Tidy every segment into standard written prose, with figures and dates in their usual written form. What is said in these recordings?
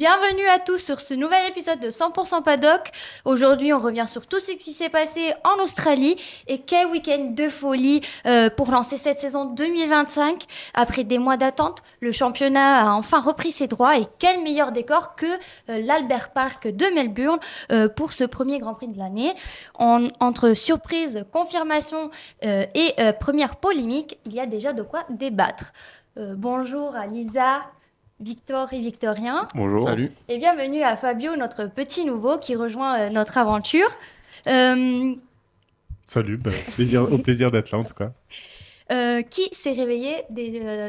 Bienvenue à tous sur ce nouvel épisode de 100% Paddock. Aujourd'hui, on revient sur tout ce qui s'est passé en Australie et quel week-end de folie pour lancer cette saison 2025. Après des mois d'attente, le championnat a enfin repris ses droits et quel meilleur décor que l'Albert Park de Melbourne pour ce premier Grand Prix de l'année. Entre surprise, confirmation et première polémique, il y a déjà de quoi débattre. Bonjour à Lisa, Victor et Victorien. Bonjour. Salut. Et bienvenue à Fabio, notre petit nouveau qui rejoint notre aventure. Salut, au plaisir d'être là en tout cas. Qui s'est réveillé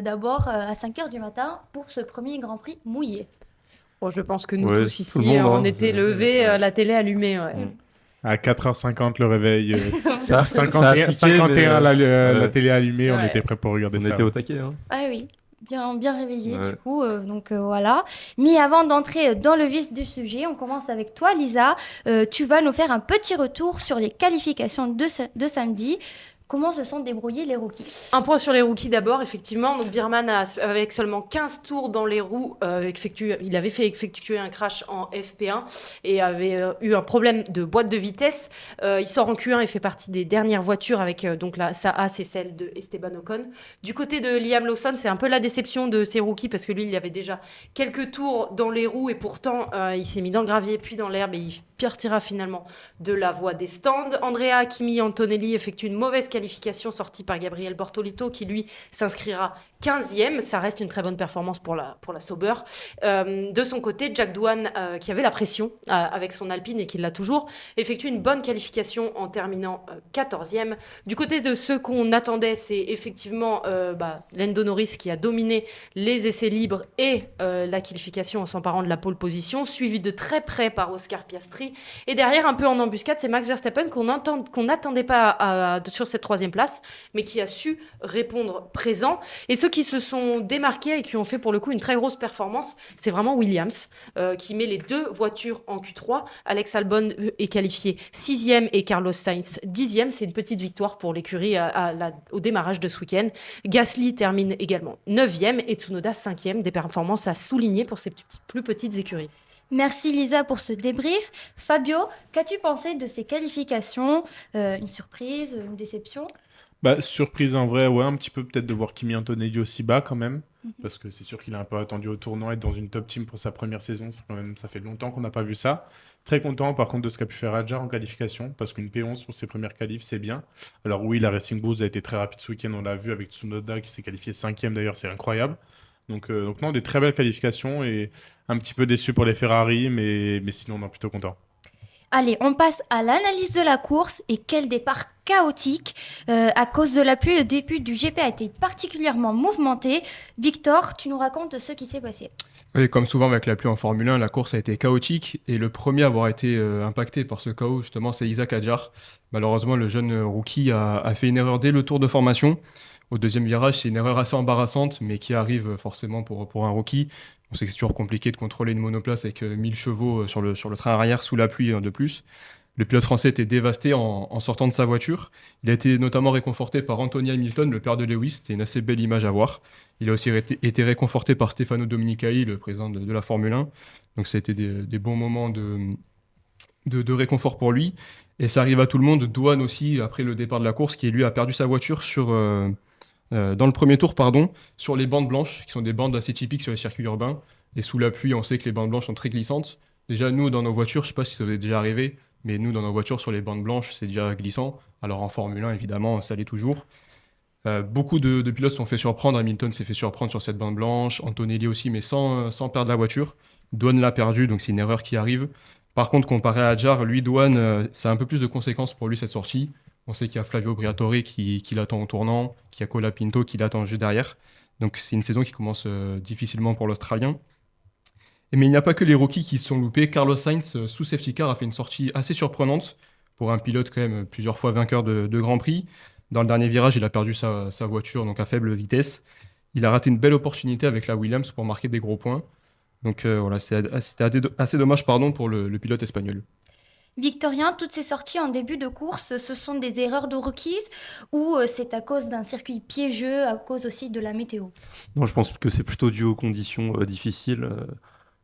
d'abord à 5h du matin pour ce premier Grand Prix mouillé. Bon, je pense que nous Ouais, tous ici, tout le monde, on hein, était vous levés, ouais. la télé allumée. Ouais. À 4h50 le réveil, Ça a 51, piqué, mais, la télé allumée, on Ouais. était prêts pour regarder on ça. était au taquet. Hein. Ah oui, bien réveillé Ouais. du coup, donc voilà. Mais avant d'entrer dans le vif du sujet, on commence avec toi Lisa. Tu vas nous faire un petit retour sur les qualifications de samedi. Comment se sont débrouillés les rookies? Un point sur les rookies d'abord, effectivement. Donc Birman, avec seulement 15 tours dans les roues, il avait fait effectuer un crash en FP1 et avait eu un problème de boîte de vitesse. Il sort en Q1 et fait partie des dernières voitures avec sa A, c'est celle de Esteban Ocon. Du côté de Liam Lawson, c'est un peu la déception de ses rookies parce que lui, il avait déjà quelques tours dans les roues et pourtant, il s'est mis dans le gravier puis dans l'herbe et il partira finalement de la voie des stands. Andrea Kimi Antonelli effectue une mauvaise qualification sortie par Gabriel Bortolito qui lui s'inscrira 15e. Ça reste une très bonne performance pour la Sauber. De son côté, Jack Doohan qui avait la pression avec son Alpine et qui l'a toujours, effectue une bonne qualification en terminant 14e. Du côté de ceux qu'on attendait, c'est effectivement Lando Norris qui a dominé les essais libres et la qualification en s'emparant de la pole position, suivi de très près par Oscar Piastri. Et derrière, un peu en embuscade, c'est Max Verstappen qu'on n'attendait pas sur cette troisième place, mais qui a su répondre présent. Et ceux qui se sont démarqués et qui ont fait pour le coup une très grosse performance, c'est vraiment Williams, qui met les deux voitures en Q3. Alex Albon est qualifié 6e et Carlos Sainz 10e. C'est une petite victoire pour l'écurie au démarrage de ce week-end. Gasly termine également 9e et Tsunoda 5e. Des performances à souligner pour ces plus petites écuries. Merci Lisa pour ce débrief. Fabio, qu'as-tu pensé de ces qualifications? Une surprise, une déception? Surprise en vrai, ouais, un petit peu peut-être de voir Kimi Antonelli aussi bas quand même, parce que c'est sûr qu'il a un peu attendu au tournoi, être dans une top team pour sa première saison, ça fait longtemps qu'on n'a pas vu ça. Très content par contre de ce qu'a pu faire Adjar en qualification, parce qu'une P11 pour ses premières qualifs, c'est bien. Alors oui, la Racing Bulls a été très rapide ce week-end, on l'a vu avec Tsunoda qui s'est qualifié 5e d'ailleurs, c'est incroyable. Donc non, des très belles qualifications et un petit peu déçu pour les Ferrari, mais sinon on est plutôt content. Allez, on passe à l'analyse de la course et quel départ chaotique. À cause de la pluie, le début du GP a été particulièrement mouvementé. Victor, tu nous racontes ce qui s'est passé. Oui, comme souvent avec la pluie en Formule 1, la course a été chaotique et le premier à avoir été impacté par ce chaos, justement, c'est Isaac Hadjar. Malheureusement, le jeune rookie a fait une erreur dès le tour de formation. Au deuxième virage, c'est une erreur assez embarrassante, mais qui arrive forcément pour un rookie. On sait que c'est toujours compliqué de contrôler une monoplace avec 1000 chevaux sur le train arrière sous la pluie de plus. Le pilote français était dévasté en sortant de sa voiture. Il a été notamment réconforté par Anthony Hamilton, le père de Lewis. C'était une assez belle image à voir. Il a aussi été réconforté par Stefano Domenicali, le président de la Formule 1. Donc ça a été des bons moments de réconfort pour lui. Et ça arrive à tout le monde. Doohan aussi, après le départ de la course, qui lui a perdu sa voiture dans le premier tour, sur les bandes blanches, qui sont des bandes assez typiques sur les circuits urbains. Et sous la pluie, on sait que les bandes blanches sont très glissantes. Déjà, nous, dans nos voitures, je ne sais pas si ça vous est déjà arrivé, mais nous, dans nos voitures, sur les bandes blanches, c'est déjà glissant. Alors en Formule 1, évidemment, ça l'est toujours. Beaucoup de pilotes se sont fait surprendre. Hamilton s'est fait surprendre sur cette bande blanche. Antonelli aussi, mais sans perdre la voiture. Doohan l'a perdu, donc c'est une erreur qui arrive. Par contre, comparé à Hadjar, lui, Doohan, ça a un peu plus de conséquences pour lui, cette sortie. On sait qu'il y a Flavio Briatore qui l'attend au tournant, qu'il y a Colapinto qui l'attend juste derrière. Donc c'est une saison qui commence difficilement pour l'Australien. Mais il n'y a pas que les rookies qui se sont loupés. Carlos Sainz, sous safety car, a fait une sortie assez surprenante pour un pilote quand même plusieurs fois vainqueur de Grand Prix. Dans le dernier virage, il a perdu sa voiture donc à faible vitesse. Il a raté une belle opportunité avec la Williams pour marquer des gros points. Donc voilà, c'était assez dommage pour le pilote espagnol. Victorien, toutes ces sorties en début de course, ce sont des erreurs de rookies ou c'est à cause d'un circuit piégeux, à cause aussi de la météo? Non, je pense que c'est plutôt dû aux conditions difficiles.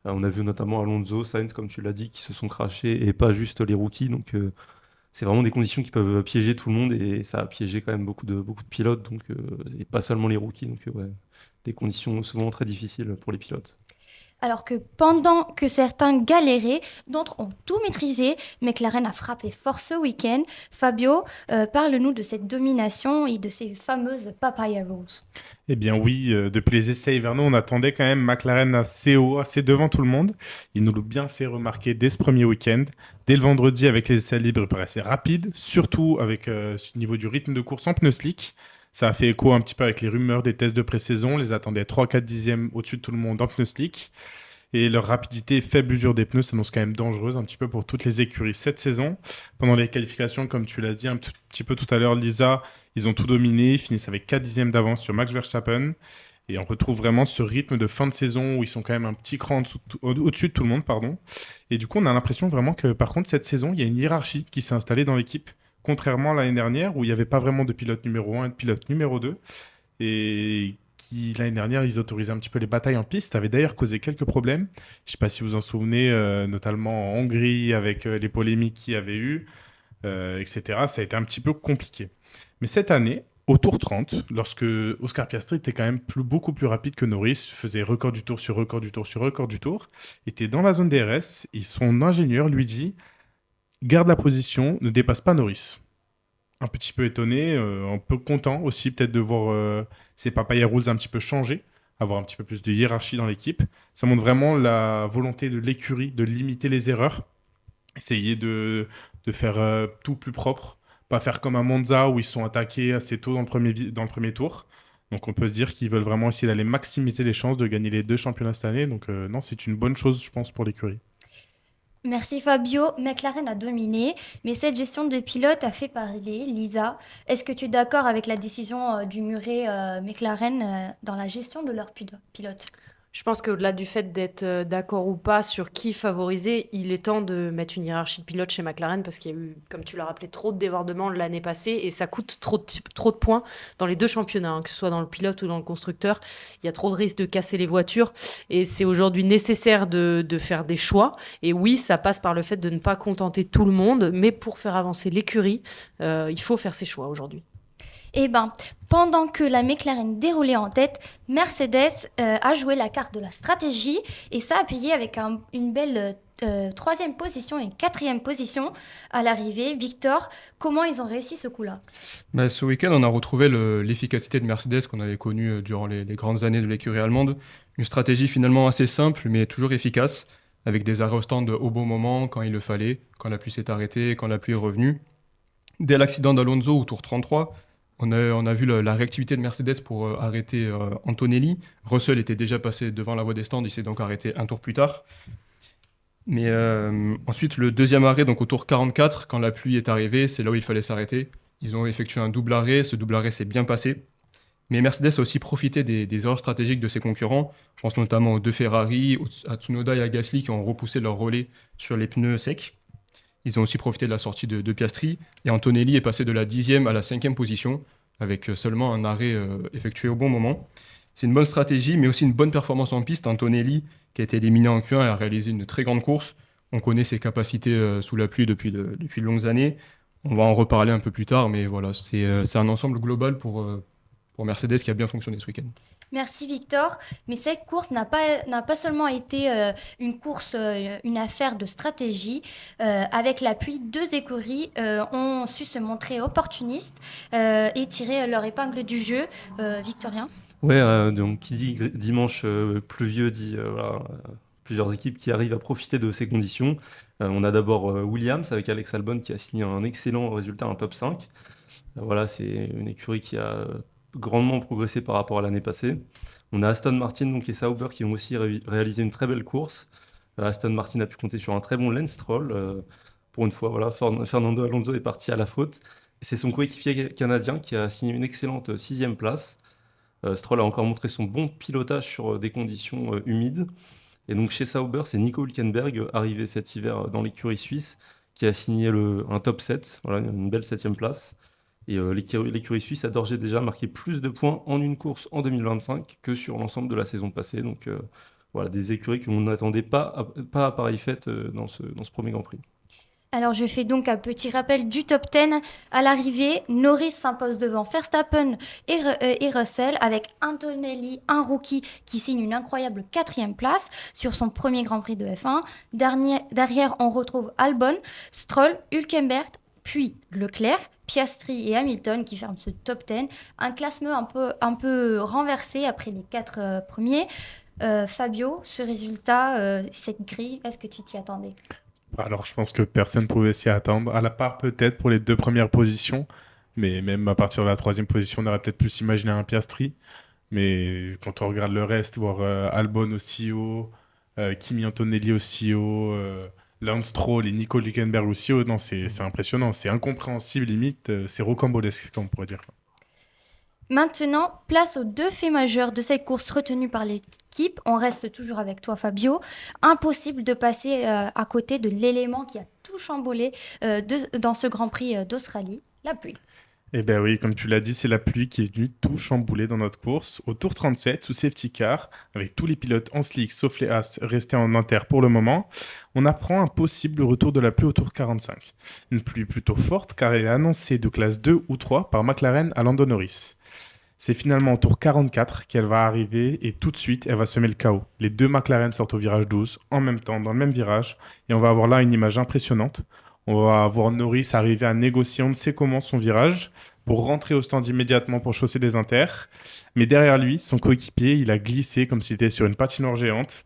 On a vu notamment Alonso, Sainz, comme tu l'as dit, qui se sont crashés et pas juste les rookies. Donc, c'est vraiment des conditions qui peuvent piéger tout le monde et ça a piégé quand même beaucoup de pilotes, donc, et pas seulement les rookies. Donc, ouais, des conditions souvent très difficiles pour les pilotes. Alors que pendant que certains galéraient, d'autres ont tout maîtrisé, McLaren a frappé fort ce week-end. Fabio, parle-nous de cette domination et de ces fameuses papaya rules. Eh bien oui, depuis les essais hivernaux, on attendait quand même McLaren assez haut, assez devant tout le monde. Ils nous l'ont bien fait remarquer dès ce premier week-end. Dès le vendredi, avec les essais libres, ils paraissaient rapides, surtout avec au niveau du rythme de course en pneus slick. Ça a fait écho un petit peu avec les rumeurs des tests de pré-saison. On les attendait 3-4 dixièmes au-dessus de tout le monde en pneus slick. Et leur rapidité et faible usure des pneus s'annonce quand même dangereuse un petit peu pour toutes les écuries cette saison. Pendant les qualifications, comme tu l'as dit un petit peu tout à l'heure, Lisa, ils ont tout dominé, ils finissent avec 4 dixièmes d'avance sur Max Verstappen. Et on retrouve vraiment ce rythme de fin de saison où ils sont quand même un petit cran au-dessus de tout le monde, pardon. Et du coup, on a l'impression vraiment que par contre, cette saison, il y a une hiérarchie qui s'est installée dans l'équipe, contrairement à l'année dernière où il n'y avait pas vraiment de pilote numéro 1 et de pilote numéro 2. Et qui, l'année dernière, ils autorisaient un petit peu les batailles en piste. Ça avait d'ailleurs causé quelques problèmes. Je ne sais pas si vous vous en souvenez, notamment en Hongrie, avec les polémiques qu'il y avait eu, etc. Ça a été un petit peu compliqué. Mais cette année, au tour 30, lorsque Oscar Piastri était quand même beaucoup plus rapide que Norris, faisait record du tour sur record du tour sur record du tour, était dans la zone DRS, et son ingénieur lui dit « Garde la position, ne dépasse pas Norris ». Un petit peu étonné, un peu content aussi peut-être de voir ces papaya rules un petit peu changer, avoir un petit peu plus de hiérarchie dans l'équipe. Ça montre vraiment la volonté de l'écurie de limiter les erreurs, essayer de faire tout plus propre, pas faire comme à Monza où ils sont attaqués assez tôt dans le premier tour. Donc on peut se dire qu'ils veulent vraiment essayer d'aller maximiser les chances de gagner les 2 championnats cette année. Donc non, c'est une bonne chose, je pense, pour l'écurie. Merci Fabio, McLaren a dominé, mais cette gestion de pilote a fait parler. Lisa, est-ce que tu es d'accord avec la décision du Murray McLaren dans la gestion de leur pilote? Je pense qu'au-delà du fait d'être d'accord ou pas sur qui favoriser, il est temps de mettre une hiérarchie de pilotes chez McLaren parce qu'il y a eu, comme tu l'as rappelé, trop de débordements l'année passée et ça coûte trop de points dans les deux championnats, que ce soit dans le pilote ou dans le constructeur. Il y a trop de risques de casser les voitures et c'est aujourd'hui nécessaire de faire des choix. Et oui, ça passe par le fait de ne pas contenter tout le monde, mais pour faire avancer l'écurie, il faut faire ses choix aujourd'hui. Eh ben, pendant que la McLaren déroulait en tête, Mercedes a joué la carte de la stratégie et ça a payé avec une belle 3e position et 4e position à l'arrivée. Victor, comment ils ont réussi ce coup-là? Ce week-end, on a retrouvé l'efficacité de Mercedes qu'on avait connue durant les grandes années de l'écurie allemande. Une stratégie finalement assez simple, mais toujours efficace, avec des arrêts au stand au bon moment, quand il le fallait, quand la pluie s'est arrêtée, quand la pluie est revenue. Dès l'accident d'Alonso au tour 33, on a vu la réactivité de Mercedes pour arrêter Antonelli. Russell était déjà passé devant la voie des stands, il s'est donc arrêté un tour plus tard. Mais ensuite, le deuxième arrêt, donc au tour 44, quand la pluie est arrivée, c'est là où il fallait s'arrêter. Ils ont effectué un double arrêt, ce double arrêt s'est bien passé. Mais Mercedes a aussi profité des erreurs stratégiques de ses concurrents. Je pense notamment aux deux Ferrari, à Tsunoda et à Gasly qui ont repoussé leur relais sur les pneus secs. Ils ont aussi profité de la sortie de Piastri. Et Antonelli est passé de la 10e à la 5e position, avec seulement un arrêt effectué au bon moment. C'est une bonne stratégie, mais aussi une bonne performance en piste. Antonelli, qui a été éliminé en Q1, a réalisé une très grande course. On connaît ses capacités sous la pluie depuis de longues années. On va en reparler un peu plus tard, mais voilà, c'est un ensemble global pour Mercedes qui a bien fonctionné ce week-end. Merci Victor, mais cette course n'a pas seulement été une course, une affaire de stratégie. Avec l'appui, 2 écuries ont su se montrer opportunistes et tirer leur épingle du jeu. Victorien? Ouais, donc qui dit dimanche pluvieux dit voilà, plusieurs équipes qui arrivent à profiter de ces conditions. On a d'abord Williams avec Alex Albon qui a signé un excellent résultat, un top 5. Voilà, c'est une écurie qui a grandement progressé par rapport à l'année passée. On a Aston Martin donc, et Sauber qui ont aussi réalisé une très belle course. Aston Martin a pu compter sur un très bon Lance Stroll. Pour une fois, voilà, Fernando Alonso est parti à la faute. Et c'est son coéquipier canadien qui a signé une excellente 6e place. Stroll a encore montré son bon pilotage sur des conditions humides. Et donc chez Sauber, c'est Nico Hülkenberg, arrivé cet hiver dans l'écurie suisse, qui a signé un top 7, voilà, une belle 7e place. Et l'écurie suisse a d'ores et déjà marqué plus de points en une course en 2025 que sur l'ensemble de la saison passée. Donc voilà, des écuries qu'on n'attendait pas à pareille fête dans ce premier Grand Prix. Alors, je fais donc un petit rappel du top 10. À l'arrivée, Norris s'impose devant Verstappen et Russell, avec Antonelli, un rookie qui signe une incroyable 4e place sur son premier Grand Prix de F1. Derrière, on retrouve Albon, Stroll, Hülkenberg, puis Leclerc, Piastri et Hamilton qui ferment ce top 10. Un classement un peu renversé après les 4 premiers. Fabio, ce résultat, cette grille, est-ce que tu t'y attendais? Alors, je pense que personne ne pouvait s'y attendre, à la part peut-être pour les 2 premières positions, mais même à partir de la 3e position, on aurait peut-être pu s'imaginer un Piastri. Mais quand on regarde le reste, voir Albon aussi haut, Kimi Antonelli aussi haut, Lance Stroll et Nico Hülkenberg aussi haut, non, c'est impressionnant, c'est incompréhensible limite, c'est rocambolesque, comme on pourrait dire. Maintenant, place aux 2 faits majeurs de cette course retenue par l'équipe. On reste toujours avec toi, Fabio. Impossible de passer à côté de l'élément qui a tout chamboulé dans ce Grand Prix d'Australie, la pluie. Eh ben oui, comme tu l'as dit, c'est la pluie qui est venue tout chambouler dans notre course. Au tour 37, sous safety car, avec tous les pilotes en slick sauf les As restés en inter pour le moment, on apprend un possible retour de la pluie au tour 45. Une pluie plutôt forte car elle est annoncée de classe 2 ou 3 par McLaren à Lando Norris. C'est finalement au tour 44 qu'elle va arriver et tout de suite elle va semer le chaos. Les 2 McLaren sortent au virage 12 en même temps dans le même virage et on va avoir là une image impressionnante. On va voir Norris arriver à négocier on ne sait comment son virage pour rentrer au stand immédiatement pour chausser des inters. Mais derrière lui, son coéquipier, il a glissé comme s'il était sur une patinoire géante.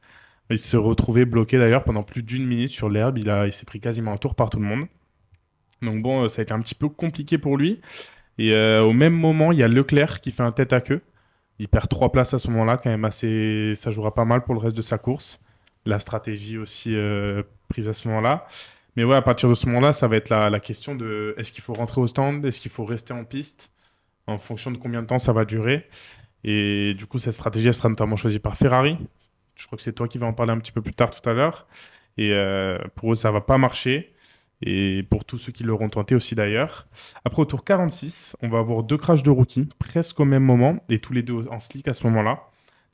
Il se retrouvait bloqué d'ailleurs pendant plus d'1 minute sur l'herbe. Il s'est pris quasiment un tour par tout le monde. Donc bon, ça a été un petit peu compliqué pour lui. Et au même moment, il y a Leclerc qui fait un tête à queue. Il perd 3 places à ce moment-là, quand même assez. Ça jouera pas mal pour le reste de sa course. La stratégie aussi prise à ce moment-là. Mais ouais, à partir de ce moment-là, ça va être la question de est-ce qu'il faut rentrer au stand, est-ce qu'il faut rester en piste, en fonction de combien de temps ça va durer. Et du coup, cette stratégie, elle sera notamment choisie par Ferrari. Je crois que c'est toi qui vas en parler un petit peu plus tard tout à l'heure. Et pour eux, ça va pas marcher. Et pour tous ceux qui l'auront tenté aussi d'ailleurs. Après, au tour 46, on va avoir 2 crashs de rookie, presque au même moment, et tous les 2 en slick à ce moment-là.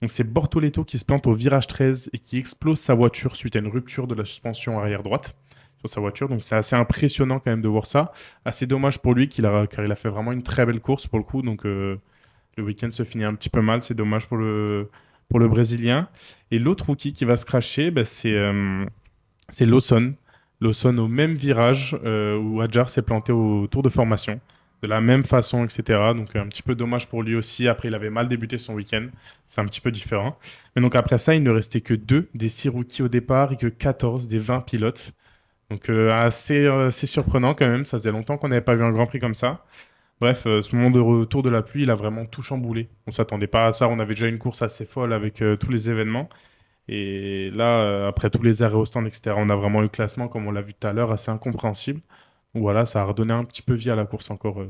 Donc c'est Bortoleto qui se plante au virage 13 et qui explose sa voiture suite à une rupture de la suspension arrière droite sur sa voiture. Donc c'est assez impressionnant quand même de voir ça. Assez dommage pour lui car il a fait vraiment une très belle course pour le coup. Donc le week-end se finit un petit peu mal. C'est dommage pour le Brésilien. Et l'autre rookie qui va se crasher, c'est Lawson. Lawson au même virage où Hadjar s'est planté au tour de formation. De la même façon, etc. Donc un petit peu dommage pour lui aussi. Après, il avait mal débuté son week-end. C'est un petit peu différent. Mais donc après ça, il ne restait que 2 des 6 rookies au départ et que 14 des 20 pilotes. Donc assez surprenant quand même. Ça faisait longtemps qu'on n'avait pas vu un Grand Prix comme ça. Bref, ce moment de retour de la pluie, il a vraiment tout chamboulé. On ne s'attendait pas à ça. On avait déjà une course assez folle avec tous les événements. Et là, après tous les arrêts au stand, etc., on a vraiment eu le classement, comme on l'a vu tout à l'heure, assez incompréhensible. Donc voilà, ça a redonné un petit peu vie à la course encore.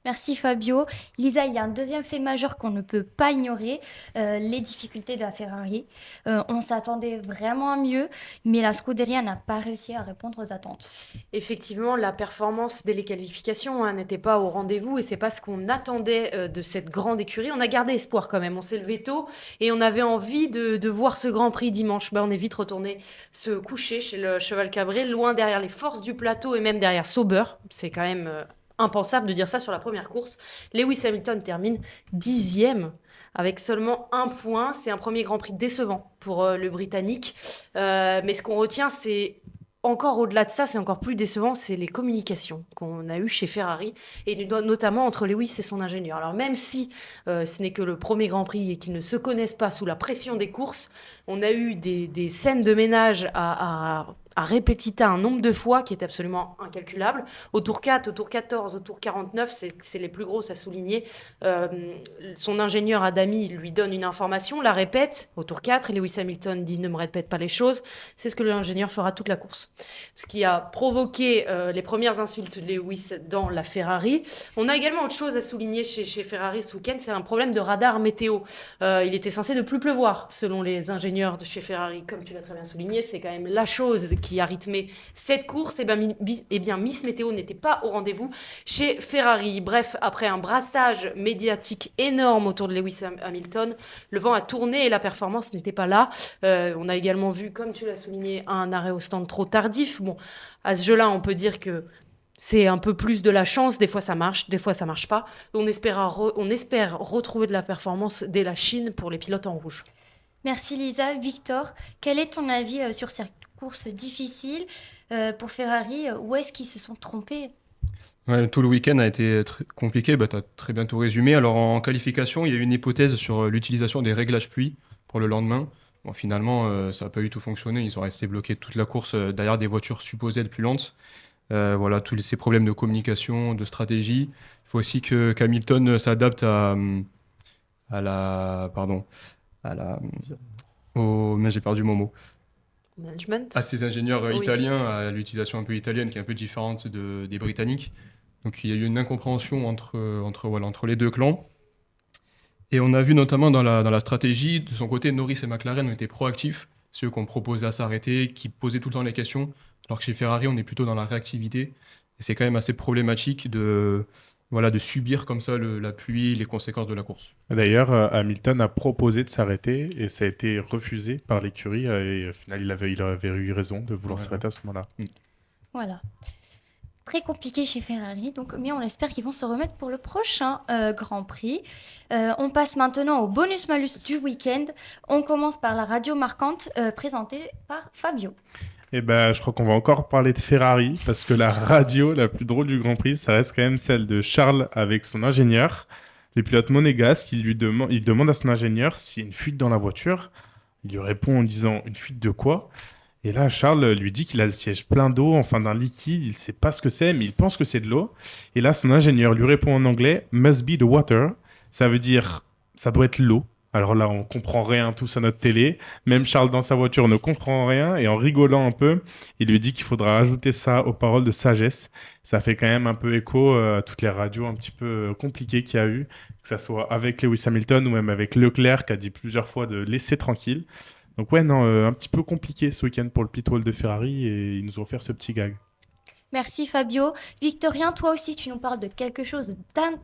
Merci Fabio. Lisa, il y a un deuxième fait majeur qu'on ne peut pas ignorer, les difficultés de la Ferrari. On s'attendait vraiment à mieux, mais la Scuderia n'a pas réussi à répondre aux attentes. Effectivement, la performance dès les qualifications n'était pas au rendez-vous et c'est pas ce qu'on attendait de cette grande écurie. On a gardé espoir quand même, on s'est levé tôt et on avait envie de voir ce Grand Prix dimanche. On est vite retourné se coucher chez le Cheval Cabré, loin derrière les forces du plateau et même derrière Sauber. C'est quand même impensable de dire ça sur la première course. Lewis Hamilton termine 10e avec seulement 1 point. C'est un premier Grand Prix décevant pour le Britannique. Mais ce qu'on retient, c'est encore au-delà de ça, c'est encore plus décevant, c'est les communications qu'on a eues chez Ferrari, et notamment entre Lewis et son ingénieur. Alors même si ce n'est que le premier Grand Prix et qu'ils ne se connaissent pas sous la pression des courses, on a eu des scènes de ménage à répétita un nombre de fois qui est absolument incalculable. Au tour 4, au tour 14, au tour 49, c'est les plus grosses à souligner. Son ingénieur Adami lui donne une information, la répète au tour 4, et Lewis Hamilton dit « ne me répète pas les choses ». C'est ce que l'ingénieur fera toute la course. Ce qui a provoqué les premières insultes de Lewis dans la Ferrari. On a également autre chose à souligner chez Ferrari ce week-end, c'est un problème de radar météo. Il était censé ne plus pleuvoir, selon les ingénieurs de chez Ferrari. Comme tu l'as très bien souligné, c'est quand même la chose qui a rythmé cette course, et bien Miss Météo n'était pas au rendez-vous chez Ferrari. Bref, après un brassage médiatique énorme autour de Lewis Hamilton, le vent a tourné et la performance n'était pas là. On a également vu, comme tu l'as souligné, un arrêt au stand trop tardif. Bon, à ce jeu-là, on peut dire que c'est un peu plus de la chance. Des fois, ça marche, des fois, ça marche pas. On espère retrouver de la performance dès la Chine pour les pilotes en rouge. Merci Lisa. Victor, quel est ton avis sur cette course difficile pour Ferrari? Où est-ce qu'ils se sont trompés? Ouais, tout le week-end a été compliqué, tu as très bien tout résumé. Alors en qualification, il y a eu une hypothèse sur l'utilisation des réglages pluie pour le lendemain. Bon, finalement, ça n'a pas du tout fonctionné. Ils sont restés bloqués toute la course derrière des voitures supposées être plus lentes. Voilà, tous ces problèmes de communication, de stratégie. Il faut aussi qu'Hamilton s'adapte pardon, mais j'ai perdu mon mot. Management. À ces ingénieurs Oui. italiens, à l'utilisation un peu italienne qui est un peu différente des Britanniques. Donc il y a eu une incompréhension entre les deux clans. Et on a vu notamment dans la stratégie, de son côté, Norris et McLaren ont été proactifs, ceux qui ont proposé à s'arrêter, qui posaient tout le temps les questions, alors que chez Ferrari, on est plutôt dans la réactivité. Et c'est quand même assez problématique de subir comme ça la pluie, les conséquences de la course. D'ailleurs, Hamilton a proposé de s'arrêter et ça a été refusé par l'écurie. Et au final, il avait eu raison de vouloir s'arrêter à ce moment-là. Voilà. Très compliqué chez Ferrari, mais on espère qu'ils vont se remettre pour le prochain Grand Prix. On passe maintenant au bonus-malus du week-end. On commence par la radio marquante présentée par Fabio. Et je crois qu'on va encore parler de Ferrari parce que la radio la plus drôle du Grand Prix, ça reste quand même celle de Charles avec son ingénieur. Le pilote monégasque, il demande à son ingénieur s'il y a une fuite dans la voiture. Il lui répond en disant « Une fuite de quoi ?» Et là, Charles lui dit qu'il a le siège plein d'eau, enfin d'un liquide, il ne sait pas ce que c'est, mais il pense que c'est de l'eau. Et là, son ingénieur lui répond en anglais « Must be the water ». Ça veut dire « ça doit être l'eau ». Alors là, on comprend rien tous à notre télé. Même Charles dans sa voiture ne comprend rien. Et en rigolant un peu, il lui dit qu'il faudra rajouter ça aux paroles de sagesse. Ça fait quand même un peu écho à toutes les radios un petit peu compliquées qu'il y a eu, que ça soit avec Lewis Hamilton ou même avec Leclerc qui a dit plusieurs fois de laisser tranquille. Donc ouais, non, un petit peu compliqué ce week-end pour le pit wall de Ferrari et ils nous ont offert ce petit gag. Merci Fabio. Victorien, toi aussi, tu nous parles de quelque chose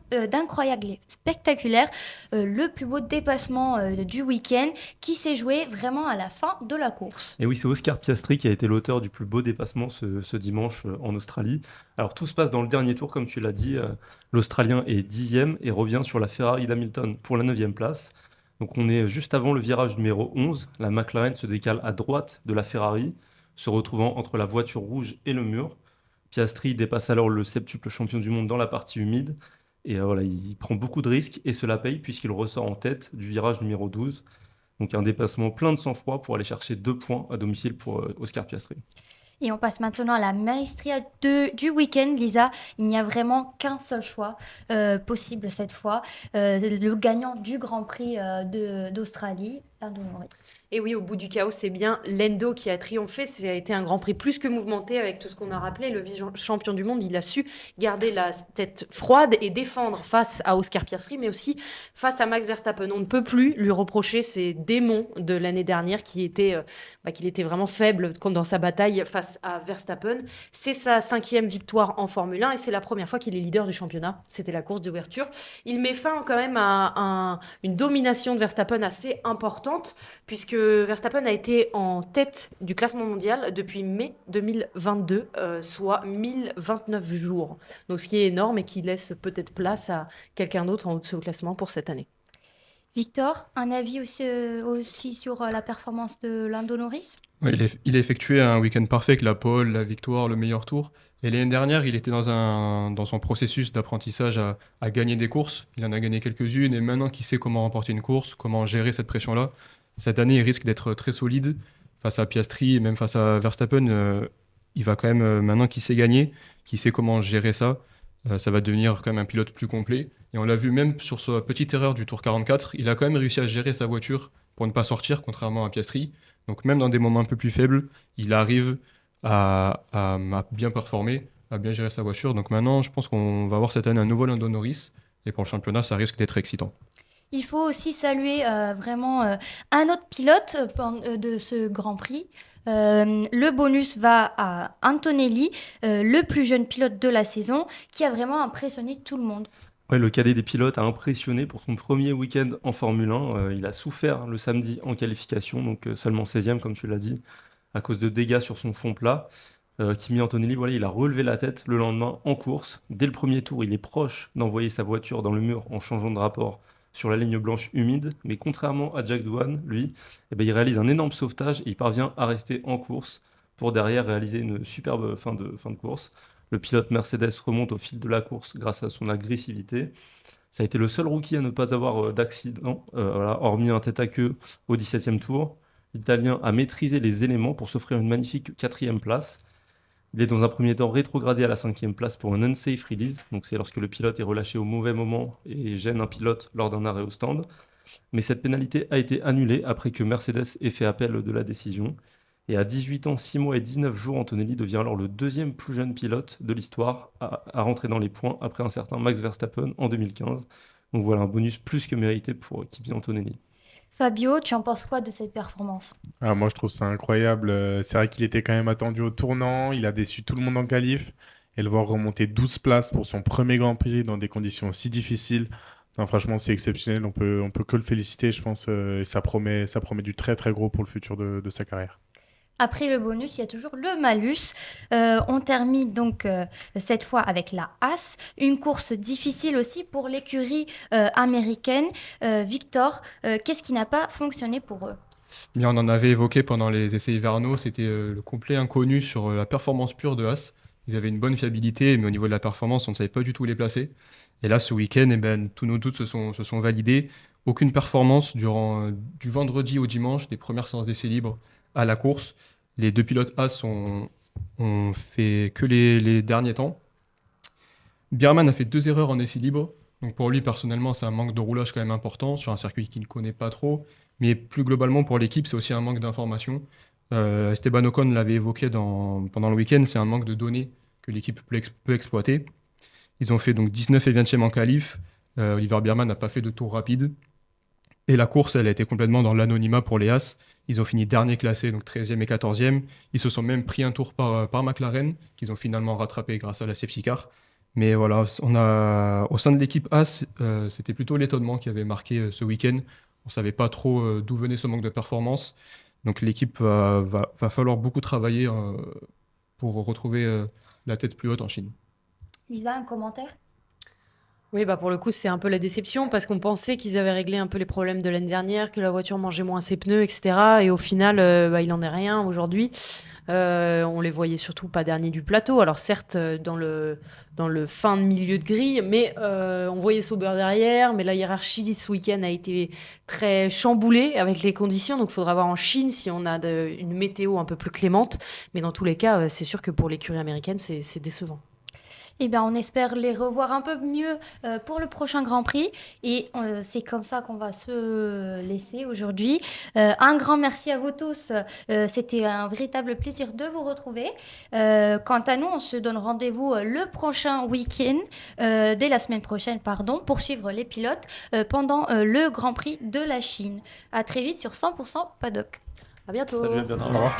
d'incroyable et spectaculaire. Le plus beau dépassement du week-end qui s'est joué vraiment à la fin de la course. Et oui, c'est Oscar Piastri qui a été l'auteur du plus beau dépassement ce dimanche en Australie. Alors tout se passe dans le dernier tour, comme tu l'as dit. L'Australien est 10e et revient sur la Ferrari d'Hamilton pour la 9e place. Donc on est juste avant le virage numéro 11. La McLaren se décale à droite de la Ferrari, se retrouvant entre la voiture rouge et le mur. Piastri dépasse alors le septuple champion du monde dans la partie humide. Et voilà, il prend beaucoup de risques et cela paye puisqu'il ressort en tête du virage numéro 12. Donc un dépassement plein de sang-froid pour aller chercher 2 points à domicile pour Oscar Piastri. Et on passe maintenant à la maestria du week-end, Lisa. Il n'y a vraiment qu'un seul choix possible cette fois. Le gagnant du Grand Prix d'Australie, Lando Norris. Et oui, au bout du chaos, c'est bien Lando qui a triomphé. Ça a été un Grand Prix plus que mouvementé avec tout ce qu'on a rappelé. Le vice-champion du monde, il a su garder la tête froide et défendre face à Oscar Piastri, mais aussi face à Max Verstappen. On ne peut plus lui reprocher ces démons de l'année dernière qu'il était vraiment faible dans sa bataille face à Verstappen. C'est sa 5e victoire en Formule 1 et c'est la première fois qu'il est leader du championnat. C'était la course d'ouverture. Il met fin quand même à une domination de Verstappen assez importante, puisque Verstappen a été en tête du classement mondial depuis mai 2022, soit 1029 jours. Donc ce qui est énorme et qui laisse peut-être place à quelqu'un d'autre en haut de ce classement pour cette année. Victor, un avis aussi sur la performance de Lando Norris? Ouais, il a effectué un week-end parfait avec la pole, la victoire, le meilleur tour. Et l'année dernière, il était dans son processus d'apprentissage à gagner des courses. Il en a gagné quelques-unes et maintenant qu'il sait comment remporter une course, comment gérer cette pression-là, cette année, il risque d'être très solide face à Piastri et même face à Verstappen. Il va quand même, maintenant qu'il sait gagner, qu'il sait comment gérer ça, ça va devenir quand même un pilote plus complet. Et on l'a vu même sur sa petite erreur du tour 44, il a quand même réussi à gérer sa voiture pour ne pas sortir, contrairement à Piastri. Donc même dans des moments un peu plus faibles, il arrive à bien performer, à bien gérer sa voiture. Donc maintenant, je pense qu'on va avoir cette année un nouveau Lando Norris. Et pour le championnat, ça risque d'être excitant. Il faut aussi saluer vraiment un autre pilote de ce Grand Prix, Le bonus va à Antonelli, le plus jeune pilote de la saison, qui a vraiment impressionné tout le monde. Ouais, le cadet des pilotes a impressionné pour son premier week-end en Formule 1. Il a souffert le samedi en qualification, donc seulement 16e, comme tu l'as dit, à cause de dégâts sur son fond plat. Kimi Antonelli, voilà, il a relevé la tête le lendemain en course. Dès le premier tour, il est proche d'envoyer sa voiture dans le mur en changeant de rapport sur la ligne blanche humide. Mais contrairement à Jack Doohan, lui, eh ben, il réalise un énorme sauvetage et il parvient à rester en course pour derrière réaliser une superbe fin de course. Le pilote Mercedes remonte au fil de la course grâce à son agressivité. Ça a été le seul rookie à ne pas avoir d'accident, voilà, hormis un tête-à-queue au 17e tour. L'Italien a maîtrisé les éléments pour s'offrir une magnifique 4e place. Il est dans un premier temps rétrogradé à la 5e place pour un unsafe release. Donc c'est lorsque le pilote est relâché au mauvais moment et gêne un pilote lors d'un arrêt au stand. Mais cette pénalité a été annulée après que Mercedes ait fait appel de la décision. Et à 18 ans, 6 mois et 19 jours, Antonelli devient alors le deuxième plus jeune pilote de l'histoire à rentrer dans les points après un certain Max Verstappen en 2015. Donc voilà, un bonus plus que mérité pour Kimi Antonelli. Fabio, tu en penses quoi de cette performance? Ah, moi, je trouve ça incroyable. C'est vrai qu'il était quand même attendu au tournant. Il a déçu tout le monde en qualif. Et le voir remonter 12 places pour son premier Grand Prix dans des conditions si difficiles, non, franchement, c'est exceptionnel. On peut que le féliciter, je pense. Et ça promet du très, très gros pour le futur de sa carrière. Après le bonus, il y a toujours le malus. On termine donc cette fois avec la Haas, une course difficile aussi pour l'écurie américaine. Victor, qu'est-ce qui n'a pas fonctionné pour eux? Bien, on en avait évoqué pendant les essais hivernaux, c'était le complet inconnu sur la performance pure de Haas. Ils avaient une bonne fiabilité, mais au niveau de la performance, on ne savait pas du tout où les placer. Et là, ce week-end, eh ben, tous nos doutes se sont validés. Aucune performance durant du vendredi au dimanche, des premières séances d'essais libres à la course. Les deux pilotes Haas ont fait que les derniers temps. Bierman a fait 2 erreurs en essais libres. Donc pour lui, personnellement, c'est un manque de roulage quand même important sur un circuit qu'il ne connaît pas trop. Mais plus globalement, pour l'équipe, c'est aussi un manque d'informations. Esteban Ocon l'avait évoqué pendant le week-end, c'est un manque de données que l'équipe peut exploiter. Ils ont fait donc 19 et 20e en qualif. Oliver Bierman n'a pas fait de tour rapide. Et la course, elle a été complètement dans l'anonymat pour les As. Ils ont fini dernier classé, donc 13e et 14e. Ils se sont même pris un tour par McLaren, qu'ils ont finalement rattrapé grâce à la safety car. Mais voilà, au sein de l'équipe As, c'était plutôt l'étonnement qui avait marqué ce week-end. On ne savait pas trop d'où venait ce manque de performance. Donc l'équipe va falloir beaucoup travailler pour retrouver la tête plus haute en Chine. Lisa, un commentaire? Oui, bah pour le coup, c'est un peu la déception parce qu'on pensait qu'ils avaient réglé un peu les problèmes de l'année dernière, que la voiture mangeait moins ses pneus, etc. Et au final, il n'en est rien aujourd'hui. On les voyait surtout pas derniers du plateau. Alors certes, dans le fin de milieu de grille, mais on voyait Sauber derrière. Mais la hiérarchie ce week-end a été très chamboulée avec les conditions. Donc il faudra voir en Chine si on a une météo un peu plus clémente. Mais dans tous les cas, c'est sûr que pour l'écurie américaine, c'est décevant. Eh bien, on espère les revoir un peu mieux pour le prochain Grand Prix. Et c'est comme ça qu'on va se laisser aujourd'hui. Un grand merci à vous tous. C'était un véritable plaisir de vous retrouver. Quant à nous, on se donne rendez-vous le prochain week-end, dès la semaine prochaine, pardon, pour suivre les pilotes pendant le Grand Prix de la Chine. À très vite sur 100% Paddock. À bientôt. Salut, à bientôt. Au revoir.